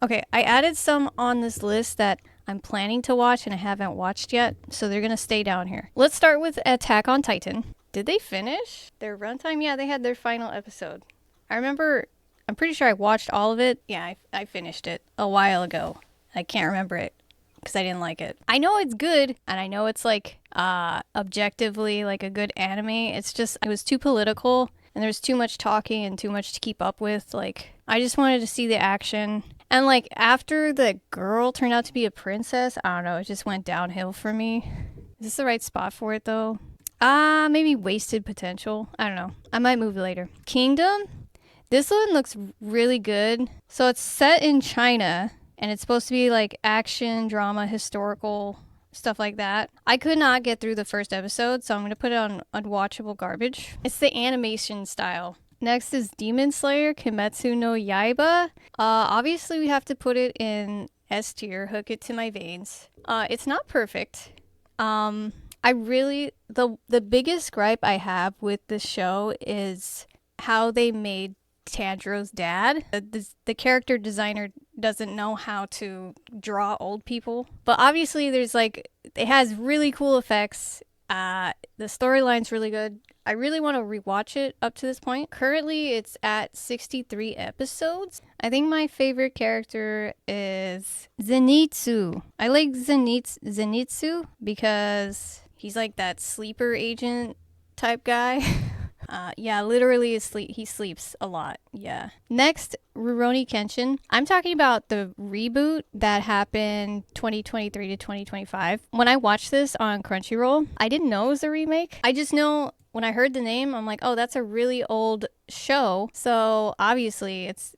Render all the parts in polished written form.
Okay, I added some on this list that I'm planning to watch and I haven't watched yet, so they're gonna stay down here. Let's start with Attack on Titan. Did they finish their runtime? Yeah, they had their final episode. I remember, I'm pretty sure I watched all of it. Yeah, I finished it a while ago. I can't remember it because I didn't like it. I know it's good, and I know it's like objectively like a good anime. It's just I was too political, and there's too much talking and too much to keep up with. Like I just wanted to see the action. And like after the girl turned out to be a princess, I don't know, it just went downhill for me. Is this the right spot for it though? Maybe wasted potential. I don't know. I might move later. Kingdom. This one looks really good. So it's set in China and it's supposed to be like action, drama, historical, stuff like that. I could not get through the first episode, so I'm going to put it on unwatchable garbage. It's the animation style. Next is Demon Slayer Kimetsu no Yaiba. Obviously, we have to put it in S tier, hook it to my veins. It's not perfect. I really, the biggest gripe I have with this show is how they made Tanjiro's dad. The character designer doesn't know how to draw old people. But obviously there's like, it has really cool effects. The storyline's really good. I really want to rewatch it up to this point. Currently it's at 63 episodes. I think my favorite character is Zenitsu. I like Zenitsu because he's like that sleeper agent type guy. Yeah, literally he sleeps a lot. Yeah. Next, Rurouni Kenshin. I'm talking about the reboot that happened 2023 to 2025. When I watched this on Crunchyroll, I didn't know it was a remake. I just know when I heard the name, I'm like, oh, that's a really old show. So obviously it's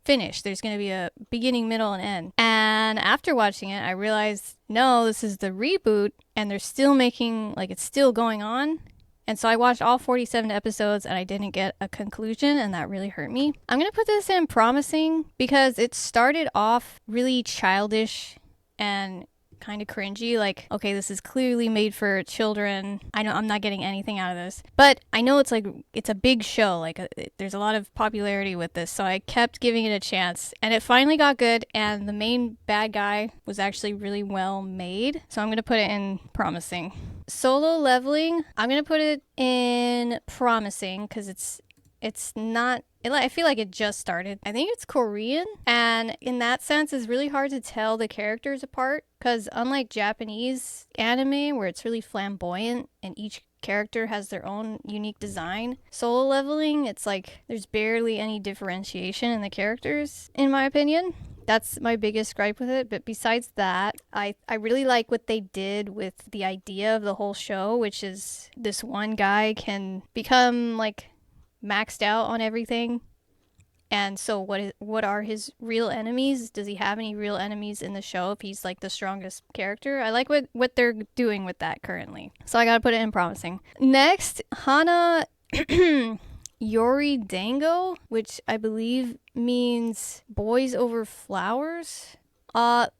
finished. There's going to be a beginning, middle, and end. And after watching it, I realized, no, this is the reboot, and they're still making, like, it's still going on. And so I watched all 47 episodes and I didn't get a conclusion, and that really hurt me. I'm going to put this in promising because it started off really childish and kind of cringy. Like, okay, this is clearly made for children. I know I'm not getting anything out of this. But I know it's like, it's a big show. Like, there's a lot of popularity with this. So I kept giving it a chance. And it finally got good. And the main bad guy was actually really well made. So I'm going to put it in promising. Solo Leveling, I'm going to put it in promising because it's not, I feel like it just started. I think it's Korean, and in that sense, it's really hard to tell the characters apart because unlike Japanese anime where it's really flamboyant and each character has their own unique design, Solo Leveling, it's like there's barely any differentiation in the characters, in my opinion. That's my biggest gripe with it. But besides that, I really like what they did with the idea of the whole show, which is this one guy can become like maxed out on everything. And so what are his real enemies? Does he have any real enemies in the show if he's like the strongest character? I like what they're doing with that currently. So I gotta put it in promising. Next, Hana Yori Dango, which I believe means boys over flowers,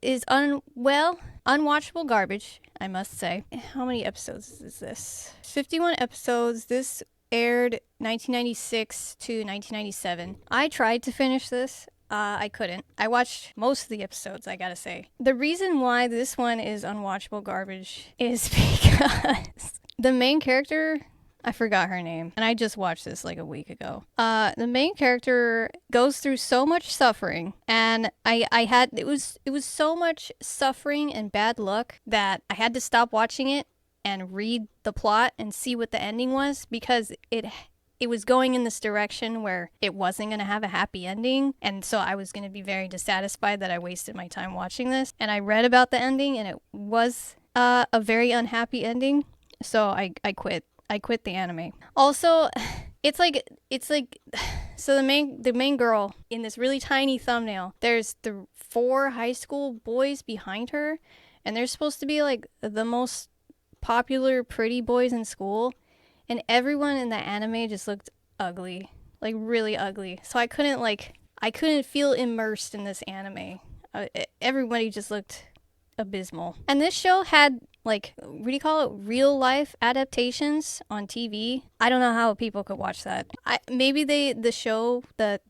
is unwatchable garbage, I must say. How many episodes is this? 51 episodes. This aired 1996 to 1997. I tried to finish this. I couldn't. I watched most of the episodes, I gotta say. The reason why this one is unwatchable garbage is because the main character, I forgot her name, and I just watched this like a week ago. The main character goes through so much suffering, and it was so much suffering and bad luck that I had to stop watching it and read the plot and see what the ending was because it was going in this direction where it wasn't going to have a happy ending, and so I was going to be very dissatisfied that I wasted my time watching this. And I read about the ending, and it was a very unhappy ending, so I quit. I quit the anime. Also, it's like so the main girl in this really tiny thumbnail, there's the 4 high school boys behind her, and they're supposed to be like the most popular pretty boys in school, and everyone in the anime just looked ugly, like really ugly. So I couldn't feel immersed in this anime. Everybody just looked abysmal. And this show had like, what do you call it, real life adaptations on TV. I don't know how people could watch that. Maybe the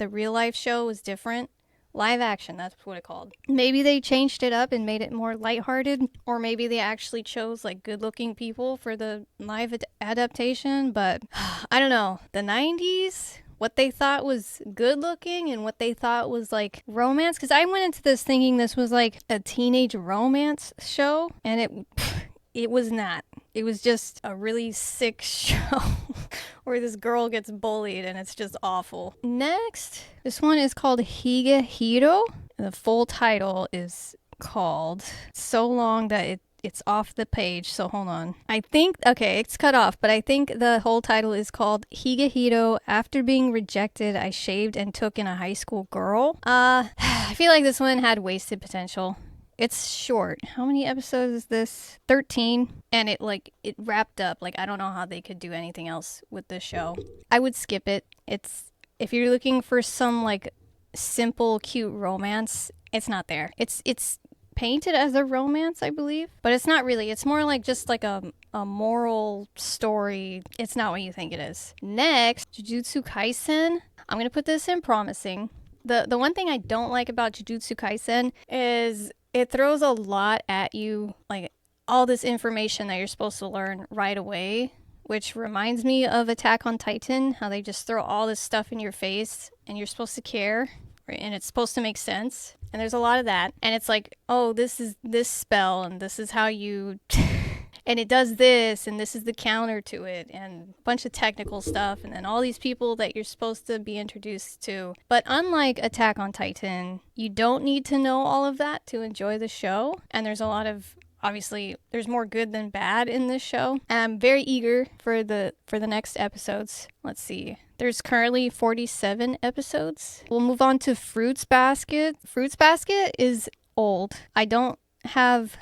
real life show was different, Live action, that's what it called. Maybe they changed it up and made it more lighthearted, or maybe they actually chose like good-looking people for the live adaptation, but I don't know. The 90s, what they thought was good looking and what they thought was like romance, because I went into this thinking this was like a teenage romance show, and it was not. It was just a really sick show where this girl gets bullied and it's just awful. Next, this one is called Higehiro. The full title is called, so long that it's off the page, so hold on. I think, okay, it's cut off, but I think the whole title is called Higehiro. After being rejected, I shaved and took in a high school girl. I feel like this one had wasted potential. It's short. How many episodes is this? 13. And it wrapped up. Like, I don't know how they could do anything else with this show. I would skip it. If you're looking for some like simple, cute romance, it's not there. It's painted as a romance, I believe, but it's not really. It's more like just like a moral story. It's not what you think it is. Next, Jujutsu Kaisen. I'm gonna put this in promising. The one thing I don't like about Jujutsu Kaisen is it throws a lot at you, like all this information that you're supposed to learn right away, which reminds me of Attack on Titan, how they just throw all this stuff in your face and you're supposed to care, and it's supposed to make sense. And there's a lot of that. And it's like, oh, this is this spell and this is how you... and it does this, and this is the counter to it, and a bunch of technical stuff, and then all these people that you're supposed to be introduced to. But unlike Attack on Titan, you don't need to know all of that to enjoy the show. And there's a lot of, obviously, there's more good than bad in this show. And I'm very eager for the next episodes. Let's see. There's currently 47 episodes. We'll move on to Fruits Basket. Fruits Basket is old. I don't have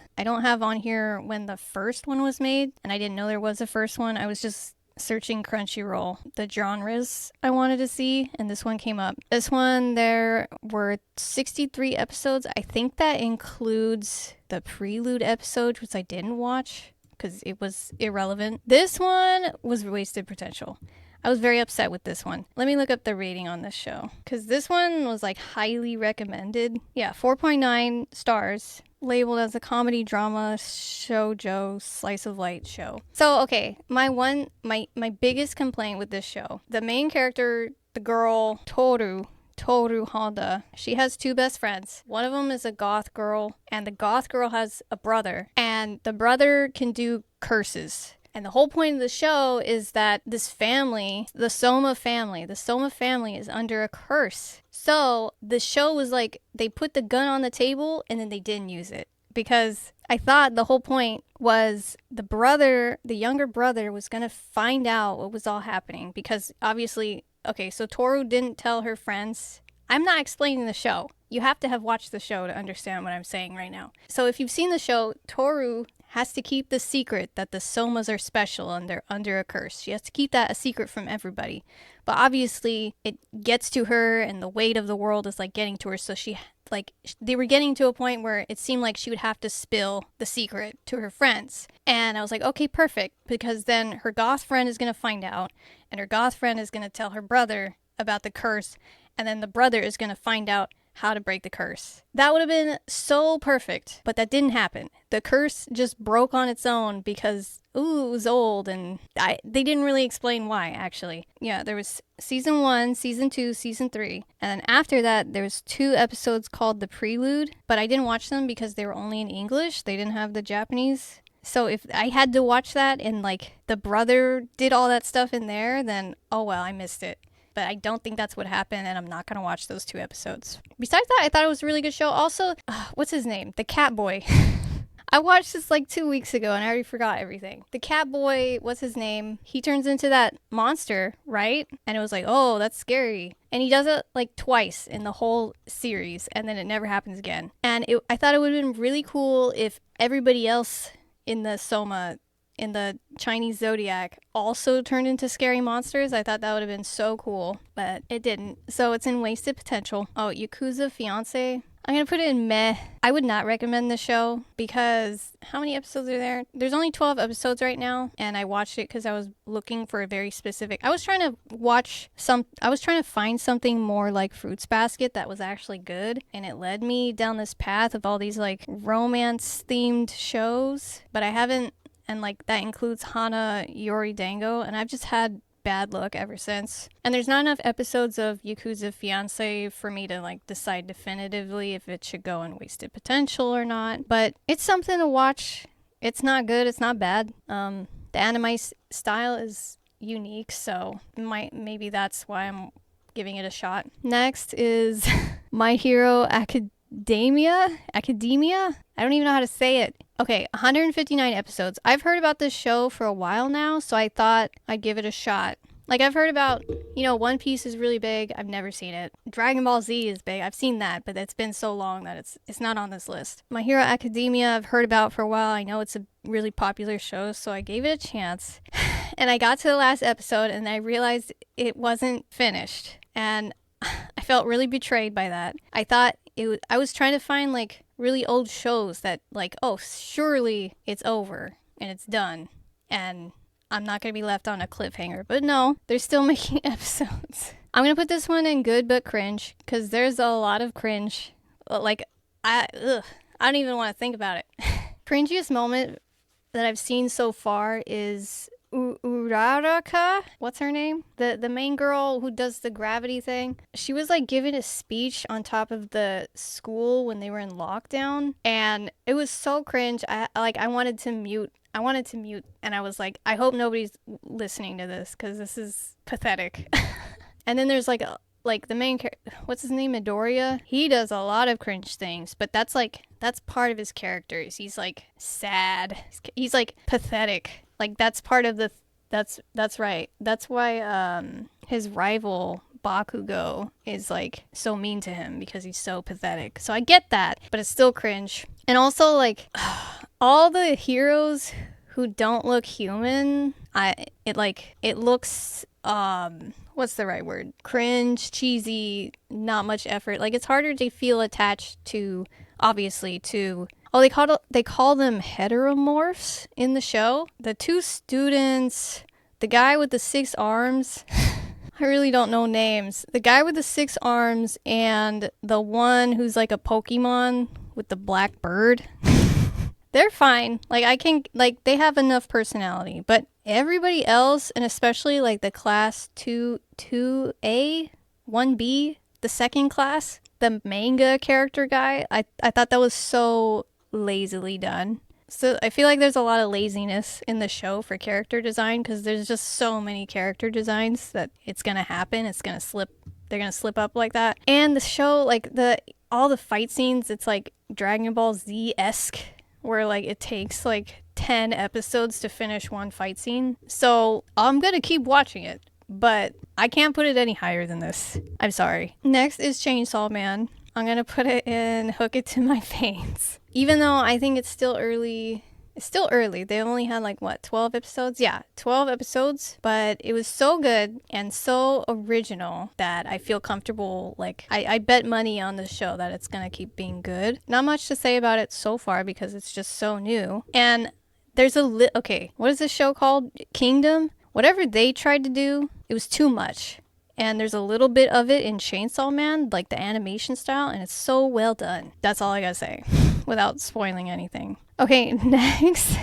on here when the first one was made, and I didn't know there was a first one. I was just searching Crunchyroll, the genres I wanted to see, and this one came up. This one, there were 63 episodes. I think that includes the prelude episode, which I didn't watch because it was irrelevant. This one was wasted potential. I was very upset with this one. Let me look up the rating on this show, because this one was like highly recommended. Yeah, 4.9 stars. Labeled as a comedy drama shoujo slice of life show. So okay, my biggest complaint with this show, the main character, the girl Toru Honda, she has two best friends. One of them is a goth girl, and the goth girl has a brother, and the brother can do curses. And the whole point of the show is that this family, the Soma family is under a curse. So the show was like, they put the gun on the table and then they didn't use it. Because I thought the whole point was the younger brother was going to find out what was all happening. Because obviously, okay, so Toru didn't tell her friends. I'm not explaining the show. You have to have watched the show to understand what I'm saying right now. So if you've seen the show, Toru has to keep the secret that the Somas are special and they're under a curse. She has to keep that a secret from everybody. But obviously, it gets to her, and the weight of the world is like getting to her. So they were getting to a point where it seemed like she would have to spill the secret to her friends. And I was like, okay, perfect. Because then her goth friend is going to find out, and her goth friend is going to tell her brother about the curse. And then the brother is going to find out how to break the curse. That would have been so perfect, but that didn't happen. The curse just broke on its own because, it was old, and they didn't really explain why, actually. Yeah, there was season 1, season 2, season 3, and then after that, there was 2 episodes called The Prelude, but I didn't watch them because they were only in English. They didn't have the Japanese. So if I had to watch that and, like, the brother did all that stuff in there, then, oh well, I missed it. But I don't think that's what happened, and I'm not going to watch those 2 episodes. Besides that, I thought it was a really good show. Also, what's his name? The cat boy. I watched this like 2 weeks ago, and I already forgot everything. The cat boy, what's his name? He turns into that monster, right? And it was like, oh, that's scary. And he does it like twice in the whole series, and then it never happens again. And I thought it would have been really cool if everybody else in the Soma, in the Chinese zodiac, also turned into scary monsters. I thought that would have been so cool, but it didn't. So it's in wasted potential. Oh, Yakuza Fiance. I'm gonna put it in meh. I would not recommend the show because how many episodes are there? There's only 12 episodes right now, and I watched it because I was looking for a very specific. I was trying to find something more like Fruits Basket that was actually good, and it led me down this path of all these like romance themed shows, but I haven't, and like that includes Hana, Yori, Dango, and I've just had bad luck ever since. And there's not enough episodes of Yakuza Fiance for me to like decide definitively if it should go in wasted potential or not. But it's something to watch. It's not good. It's not bad. The anime style is unique, so maybe that's why I'm giving it a shot. Next is My Hero Academia. I don't even know how to say it. Okay, 159 episodes. I've heard about this show for a while now, so I thought I'd give it a shot. Like, I've heard about, One Piece is really big. I've never seen it. Dragon Ball Z is big. I've seen that, but it's been so long that it's not on this list. My Hero Academia, I've heard about for a while. I know it's a really popular show, so I gave it a chance. And I got to the last episode, and I realized it wasn't finished. And I felt really betrayed by that. I thought I was trying to find, like, really old shows that, like, oh, surely it's over and it's done and I'm not going to be left on a cliffhanger. But no, they're still making episodes. I'm going to put this one in good but cringe because there's a lot of cringe. Like, I don't even want to think about it. Cringiest moment that I've seen so far is Uraraka, what's her name? The main girl who does the gravity thing. She was like giving a speech on top of the school when they were in lockdown, and it was so cringe. I wanted to mute, and I was like, I hope nobody's listening to this because this is pathetic. And then there's like the main character, what's his name, Midoriya? He does a lot of cringe things, but that's part of his characters. He's like sad. He's like pathetic. Like that's part of that's right. That's why his rival Bakugo is like so mean to him because he's so pathetic. So I get that, but it's still cringe. And also like all the heroes who don't look human, it looks what's the right word? Cringe, cheesy, not much effort. Like it's harder to feel attached to, obviously, to. Oh, they call them heteromorphs in the show. The two students, the guy with the 6 arms. I really don't know names. The guy with the 6 arms and the one who's like a Pokemon with the black bird. They're fine. They have enough personality, but everybody else, and especially like the class 2A, 1B, the second class, the manga character guy, I thought that was so lazily done. So I feel like there's a lot of laziness in the show for character design because there's just so many character designs that it's gonna happen. They're gonna slip up like that. And the show, like all the fight scenes, it's like Dragon Ball Z-esque, where like it takes like 10 episodes to finish one fight scene. So I'm gonna keep watching it, but I can't put it any higher than this. I'm sorry. Next is Chainsaw Man. I'm gonna put it in Hook It to My Veins. Even though I think it's still early. It's still early. They only had 12 episodes? Yeah, 12 episodes. But it was so good and so original that I feel comfortable. I bet money on the show that it's gonna keep being good. Not much to say about it so far because it's just so new. And there's okay, what is this show called? Kingdom? Whatever they tried to do, it was too much. And there's a little bit of it in Chainsaw Man, like the animation style, and it's so well done. That's all I gotta say, without spoiling anything. Okay, next.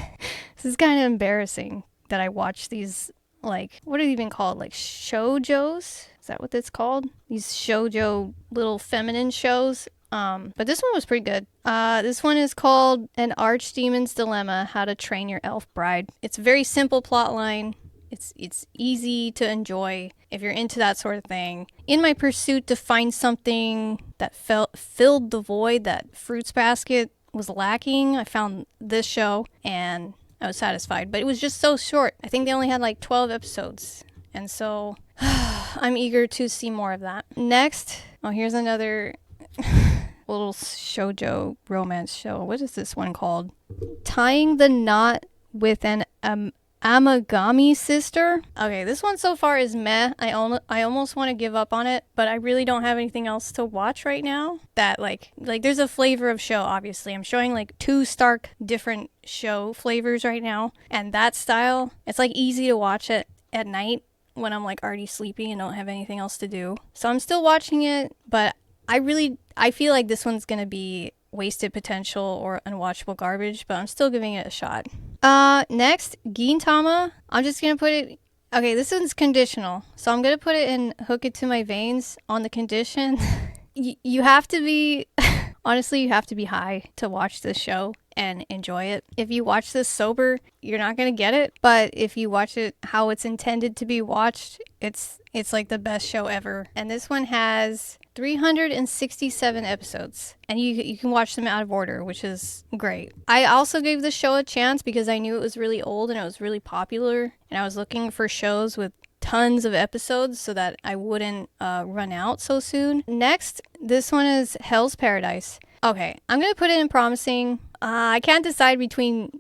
This is kind of embarrassing that I watch these, what are they even called? Like shoujos? Is that what it's called? These shoujo little feminine shows. But this one was pretty good. This one is called An Archdemon's Dilemma: How to Train Your Elf Bride. It's a very simple plot line. It's easy to enjoy if you're into that sort of thing. In my pursuit to find something that filled the void that Fruits Basket was lacking, I found this show and I was satisfied. But it was just so short. I think they only had 12 episodes. And so I'm eager to see more of that. Next, here's another little shoujo romance show. What is this one called? Tying the Knot with an Amagami Sister. Okay, this one so far is meh. I almost want to give up on it, but I really don't have anything else to watch right now. That like there's a flavor of show, obviously. I'm showing like two stark different show flavors right now. And that style, it's like easy to watch it at night when I'm like already sleepy and don't have anything else to do. So I'm still watching it, but I feel like this one's gonna be wasted potential or unwatchable garbage, but I'm still giving it a shot. Next, Gintama. I'm just gonna put it. Okay, this one's conditional, so I'm gonna put it in Hook It to My Veins on the condition. You have to be, honestly, you have to be high to watch this show and enjoy it. If you watch this sober, you're not gonna get it, but if you watch it how it's intended to be watched, it's like the best show ever. And this one has 367 episodes, and you can watch them out of order, which is great. I also gave this show a chance because I knew it was really old and it was really popular, and I was looking for shows with tons of episodes so that I wouldn't run out so soon. Next, this one is Hell's Paradise. Okay, I'm gonna put it in promising. I can't decide between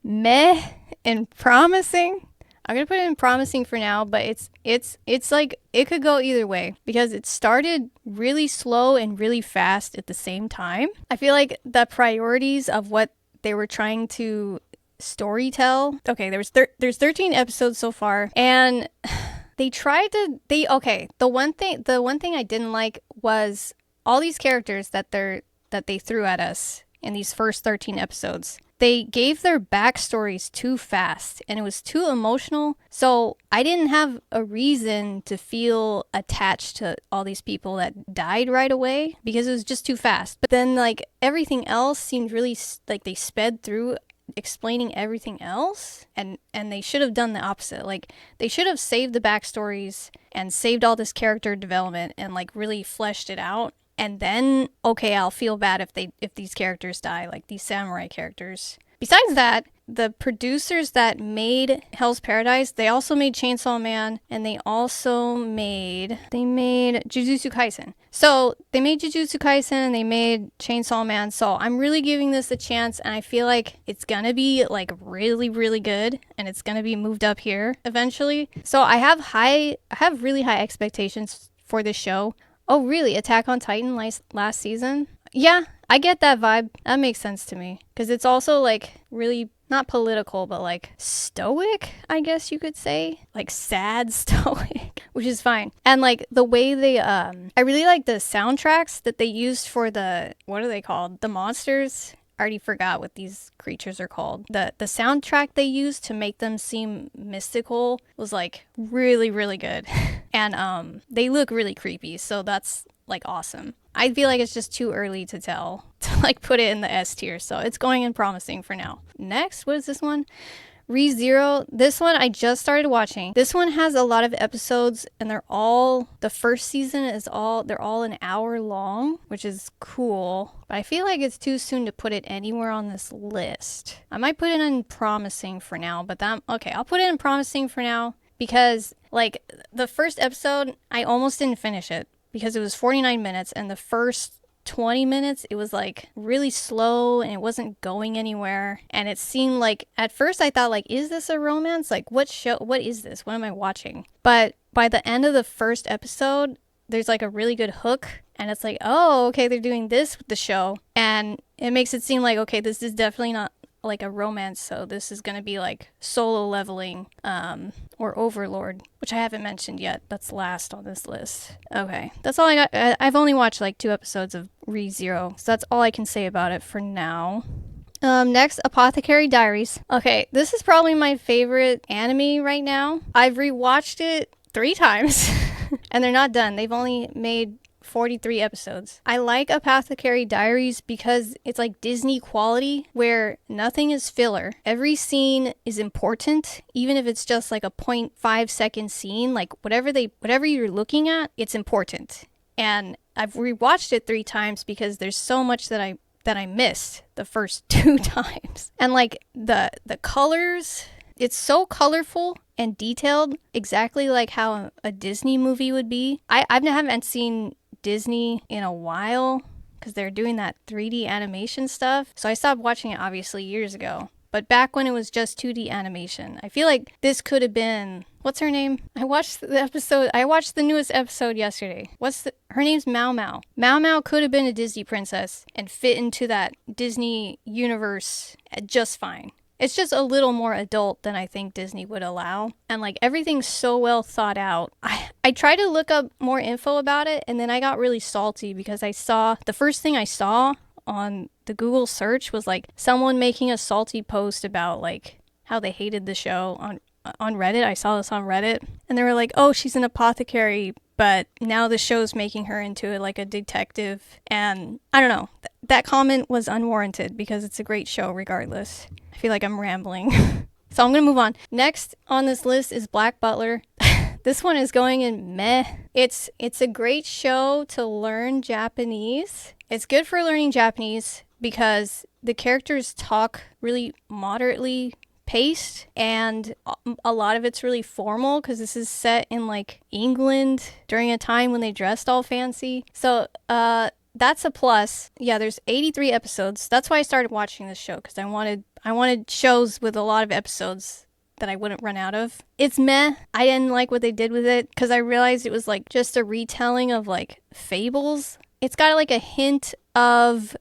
meh and promising. I'm gonna put it in promising for now, but it's like it could go either way because it started really slow and really fast at the same time. I feel like the priorities of what they were trying to storytell. Okay, there's 13 episodes so far, and they tried to the one thing I didn't like was all these characters that they threw at us in these first 13 episodes. They gave their backstories too fast and it was too emotional. So I didn't have a reason to feel attached to all these people that died right away because it was just too fast. But then like everything else seemed really like they sped through explaining everything else, and they should have done the opposite. Like they should have saved the backstories and saved all this character development and like really fleshed it out. And then, okay, I'll feel bad if these characters die, like these samurai characters. Besides that, the producers that made Hell's Paradise, they also made Chainsaw Man, and they made Jujutsu Kaisen. So they made Jujutsu Kaisen and they made Chainsaw Man. So I'm really giving this a chance, and I feel like it's gonna be like really, really good, and it's gonna be moved up here eventually. So I have really high expectations for this show. Oh, really? Attack on Titan last season? Yeah, I get that vibe. That makes sense to me. Because it's also, like, really, not political, but, like, stoic, I guess you could say. Like, sad stoic, which is fine. And, like, the way they, I really like the soundtracks that they used for what are they called? The monsters? I already forgot what these creatures are called. The soundtrack they used to make them seem mystical was like really, really good. And they look really creepy, so that's like awesome. I feel like it's just too early to tell to like put it in the S tier, so it's going in promising for now. Next, what is this one? ReZero. This one I just started watching. This one has a lot of episodes, and the first season they're all an hour long, which is cool. But I feel like it's too soon to put it anywhere on this list. I might put it in promising for now, but okay, I'll put it in promising for now because like the first episode, I almost didn't finish it because it was 49 minutes, and the first 20 minutes it was like really slow and it wasn't going anywhere, and it seemed like at first I thought like, is this a romance? Like what is this? What am I watching? But by the end of the first episode there's like a really good hook, and it's like, oh, okay, they're doing this with the show, and it makes it seem like, okay, this is definitely not like a romance, so this is gonna be like Solo Leveling or Overlord, which I haven't mentioned yet. That's last on this list. Okay, that's all I got. I've only watched like 2 episodes of ReZero, so that's all I can say about it for now. Next, Apothecary Diaries. Okay, this is probably my favorite anime right now. I've rewatched it 3 times and they're not done. They've only made 43 episodes. I like Apothecary Diaries because it's like Disney quality where nothing is filler. Every scene is important, even if it's just like a 0.5 second scene, like whatever you're looking at, it's important. And I've rewatched it 3 times because there's so much that I missed the first 2 times. And like the colors, it's so colorful and detailed, exactly like how a Disney movie would be. I haven't seen Disney in a while because they're doing that 3D animation stuff. So I stopped watching it obviously years ago. but back when it was just 2D animation. I feel like this could have been, what's her name? I watched the newest episode yesterday. Her name's Mao Mao. Mao Mao could have been a Disney princess and fit into that Disney universe just fine. It's just a little more adult than I think Disney would allow. And like everything's so well thought out. I tried to look up more info about it, and then I got really salty because the first thing I saw on the Google search was like someone making a salty post about like how they hated the show on Reddit. I saw this on Reddit, and they were like, oh, she's an apothecary, but now the show's making her into like a detective. And I don't know, that comment was unwarranted because it's a great show regardless. I feel like I'm rambling. So I'm gonna move on. Next on this list is Black Butler. This one is going in meh. It's a great show to learn Japanese. It's good for learning Japanese because the characters talk really moderately paced, and a lot of it's really formal because this is set in like England during a time when they dressed all fancy. So that's a plus. Yeah, there's 83 episodes. That's why I started watching this show, because I wanted shows with a lot of episodes that I wouldn't run out of. It's meh. I didn't like what they did with it because I realized it was like just a retelling of like fables. It's got like a hint of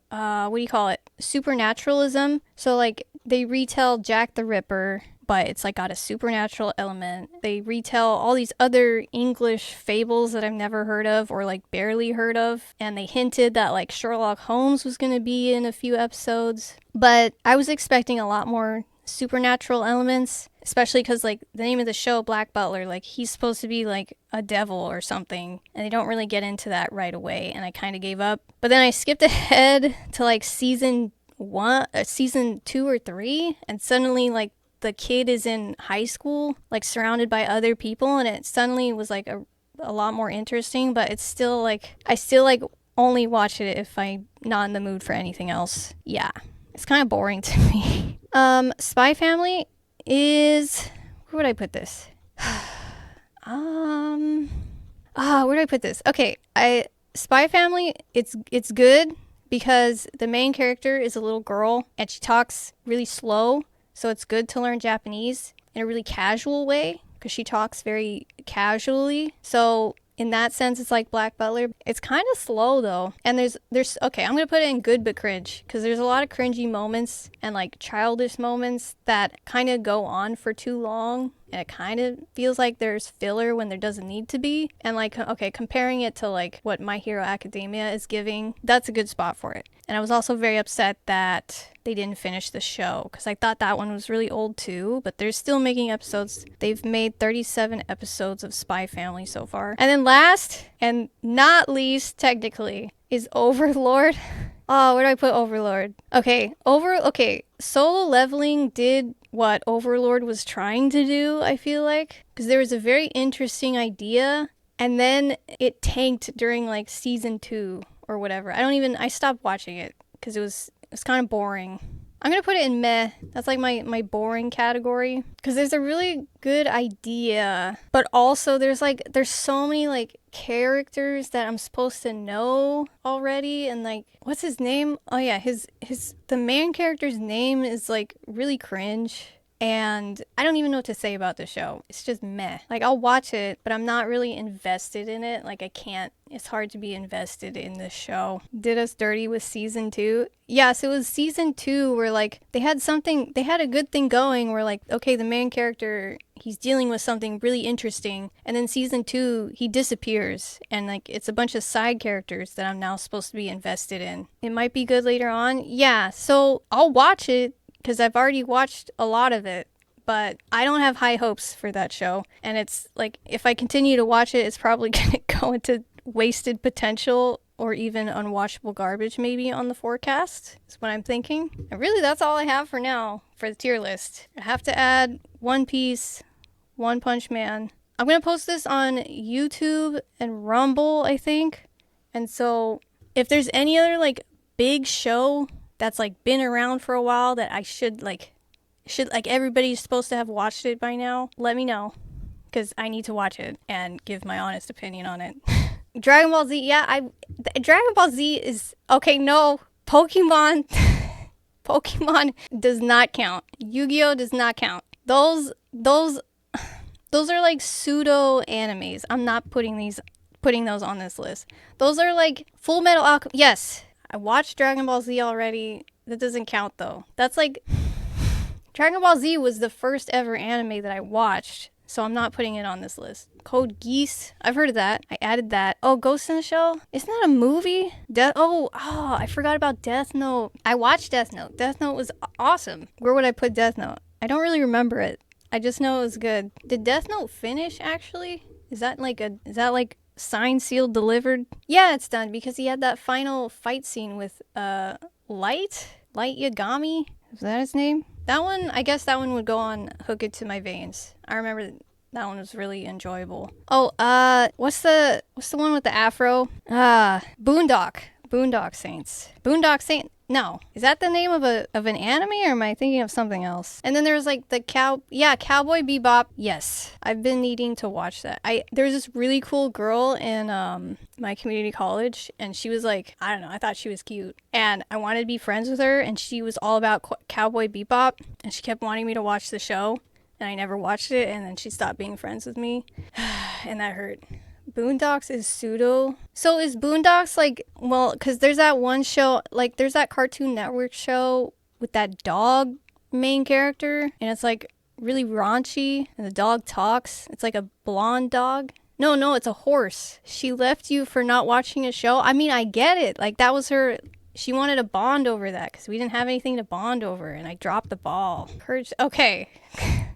supernaturalism. So like they retell Jack the Ripper, but it's like got a supernatural element. They retell all these other English fables that I've never heard of or like barely heard of, and they hinted that like Sherlock Holmes was going to be in a few episodes, but I was expecting a lot more supernatural elements, especially because like the name of the show, Black Butler, like he's supposed to be like a devil or something, and they don't really get into that right away, and I kind of gave up. But then I skipped ahead to like season 2 or 3, and suddenly like the kid is in high school, like surrounded by other people, and it suddenly was like a lot more interesting. But it's still like I still like only watch it if I'm not in the mood for anything else. Yeah, it's kind of boring to me. Spy Family is, where would I put this? Where do I put this? Okay, Spy Family, it's good because the main character is a little girl and she talks really slow, so it's good to learn Japanese in a really casual way because she talks very casually. So in that sense, it's like Black Butler. It's kind of slow though. And there's okay, I'm going to put it in good but cringe, because there's a lot of cringy moments and like childish moments that kind of go on for too long. And it kind of feels like there's filler when there doesn't need to be. And like, okay, comparing it to like what My Hero Academia is giving, that's a good spot for it. And I was also very upset that they didn't finish the show, because I thought that one was really old too, but they're still making episodes. They've made 37 episodes of Spy Family so far. And then last, and not least technically, is Overlord. Oh, where do I put Overlord? Okay, Solo Leveling did what Overlord was trying to do, I feel like, because there was a very interesting idea, and then it tanked during like season 2 or whatever. I stopped watching it because it was kind of boring. I'm gonna put it in meh. That's like my boring category, because there's a really good idea, but also there's so many like characters that I'm supposed to know already, and like, what's his name? Oh yeah, the main character's name is like really cringe, and I don't even know what to say about the show. It's just meh. Like, I'll watch it, but I'm not really invested in it. Like, it's hard to be invested in this show. Did us dirty with season 2. Yes, it was season 2 where like they had a good thing going where like, okay, the main character, he's dealing with something really interesting, and then season 2 he disappears, and like it's a bunch of side characters that I'm now supposed to be invested in. It might be good later on. Yeah, so I'll watch it because I've already watched a lot of it, but I don't have high hopes for that show. And it's like, if I continue to watch it, it's probably gonna go into wasted potential or even unwatchable garbage maybe on the forecast, is what I'm thinking. And really, that's all I have for now for the tier list. I have to add One Piece, One Punch Man. I'm gonna post this on YouTube and Rumble, I think. And so if there's any other like big show that's like been around for a while that I should everybody's supposed to have watched it by now, let me know, because I need to watch it and give my honest opinion on it. Dragon Ball Z, yeah, Dragon Ball Z is okay. No, Pokemon Pokemon does not count. Yu-Gi-Oh does not count. Those are like pseudo animes. I'm not putting those on this list. Those are like Full Metal Alchemist. Yes, I watched Dragon Ball Z already. That doesn't count though. That's like Dragon Ball Z was the first ever anime that I watched, so I'm not putting it on this list. Code Geass, I've heard of that. I added that. Oh, Ghost in the Shell? Isn't that a movie? I forgot about Death Note. I watched Death Note. Death Note was awesome. Where would I put Death Note? I don't really remember it. I just know it was good. Did Death Note finish, actually? Is that like signed, sealed, delivered? Yeah, it's done, because he had that final fight scene with, Light Yagami? Is that his name? That one, I guess that one would go on Hook It to My Veins. I remember that one was really enjoyable. Oh, what's the one with the afro? Boondock Saints. No. Is that the name of an anime, or am I thinking of something else? And then there was like Cowboy Bebop. Yes. I've been needing to watch that. There's this really cool girl in my community college, and she was like, I don't know, I thought she was cute. And I wanted to be friends with her, and she was all about Cowboy Bebop, and she kept wanting me to watch the show, and I never watched it, and then she stopped being friends with me. And that hurt. Boondocks is pseudo. So is Boondocks like, well, because there's that one show, like there's that Cartoon Network show with that dog main character, and it's like really raunchy, and the dog talks. It's like a blonde dog. No, it's a horse. She left you for not watching a show. I mean, I get it. Like that was her. She wanted to bond over that because we didn't have anything to bond over, and I dropped the ball. Okay.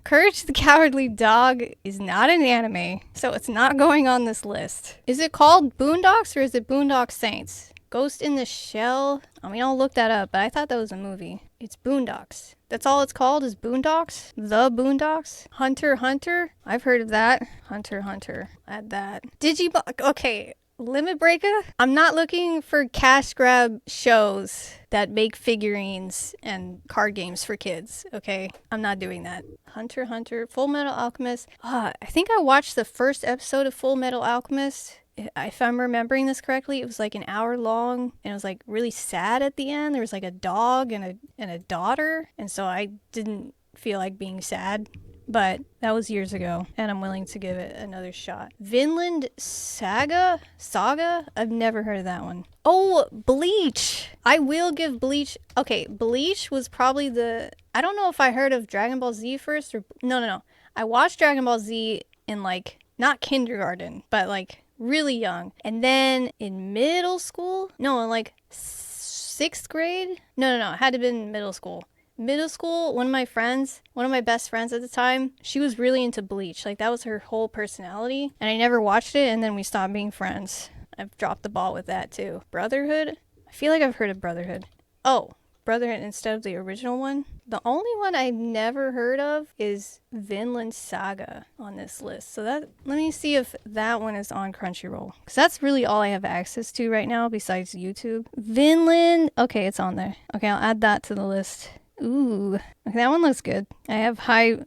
Courage the Cowardly Dog is not an anime, so it's not going on this list. Is it called Boondocks, or is it Boondock Saints? Ghost in the Shell? I mean, I'll look that up, but I thought that was a movie. It's Boondocks. That's all it's called, is Boondocks? The Boondocks? Hunter x Hunter? I've heard of that. Hunter x Hunter. Add that. Okay. Limit Breaker? I'm not looking for cash grab shows that make figurines and card games for kids, okay? I'm not doing that. Hunter x Hunter, Full Metal Alchemist. I think I watched the first episode of Full Metal Alchemist. If I'm remembering this correctly, it was like an hour long, and it was like really sad at the end. There was like a dog and a daughter, and so I didn't feel like being sad. But that was years ago, and I'm willing to give it another shot. Vinland Saga? I've never heard of that one. Oh, Bleach! I will give Bleach... Okay, Bleach was probably I don't know if I heard of Dragon Ball Z first, or... No. I watched Dragon Ball Z in, like, not kindergarten, but, like, really young. And then in middle school? No, in, like, 6th grade? No, it had to have been middle school. Middle school, one of my best friends at the time, she was really into Bleach. Like, that was her whole personality. And I never watched it, and then we stopped being friends. I've dropped the ball with that, too. Brotherhood? I feel like I've heard of Brotherhood. Oh, Brotherhood instead of the original one? The only one I've never heard of is Vinland Saga on this list. So let me see if that one is on Crunchyroll. Because that's really all I have access to right now besides YouTube. Vinland... Okay, it's on there. Okay, I'll add that to the list. Ooh, okay, that one looks good. I have high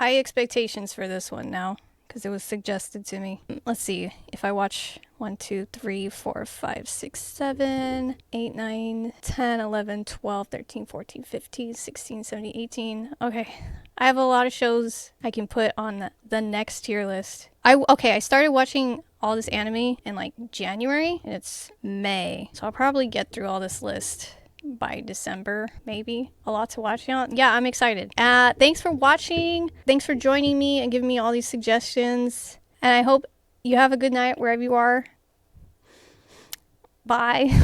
expectations for this one now, because it was suggested to me. Let's see if I watch 1, 2, 3, 4, 5, 6, 7, 8, 9, 10, 11, 12, 13, 14, 15, 16, 17, 18. Okay, I have a lot of shows I can put on the next tier list. I started watching all this anime in like January, and it's May, so I'll probably get through all this list by December, maybe. A lot to watch on. Yeah, I'm excited. Thanks for watching. Thanks for joining me and giving me all these suggestions. And I hope you have a good night wherever you are. Bye.